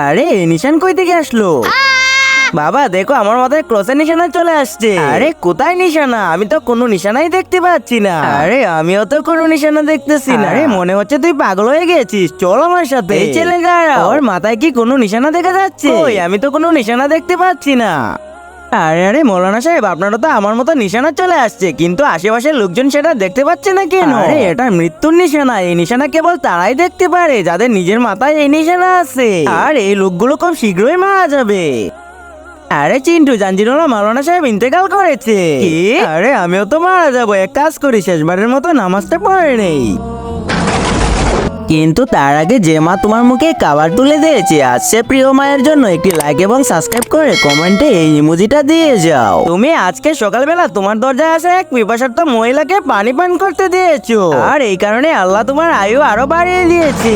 আরে নিশান কই থেকে আসলো? বাবা দেখো আমার মাথায় ক্রসের নিশানা চলে আসছে। আরে কোথায় নিশানা? আমি তো কোনো নিশানাই দেখতে পাচ্ছি না। আরে আমিও তো কোনো নিশানা দেখতেছি না। আরে মনে হচ্ছে তুই পাগল হয়ে গেছিস, চল আমার সাথে। এই ছেলে ওর মাথায় কি কোনো নিশানা দেখা যাচ্ছে? ওই আমি তো কোনো নিশানা দেখতে পাচ্ছি না। আরে আরে মৌলানা সাহেব, আপনারও তো আমার মতো নিশানা চলে আসছে, কিন্তু আশেপাশের লোকজন সেটা দেখতে পাচ্ছে না কেন? আরে এটা মৃত্যুর নিশানা। এই নিশানা কেবল তারাই দেখতে পারে যাদের নিজের মাথায় এই নিশানা আছে। আর এই লোকগুলো খুব শীঘ্রই মারা যাবে। আরে চিন্টু, জানজিরোলা মাওলানা সাহেব ইন্তেকাল করেছে। কি? আরে আমিও তো মারা যাবো। এক কাজ করি, শেষবারের মতো নামাজটা পড়ে নেই। কিন্তু তার আগে যে মা তোমার মুখে খাবার তুলে দিয়েছে, আজ সে প্রিয় মায়ের জন্য একটি লাইক এবং সাবস্ক্রাইব করে কমেন্টে এই ইমোজিটা দিয়ে যাও। তুমি আজকে সকালবেলা তোমার দরজায় আসা এক পিপাসার্থ মহিলাকে পানি পান করতে দিয়েছো, আর এই কারণে আল্লাহ তোমার আয়ু আরো বাড়িয়ে দিয়েছে।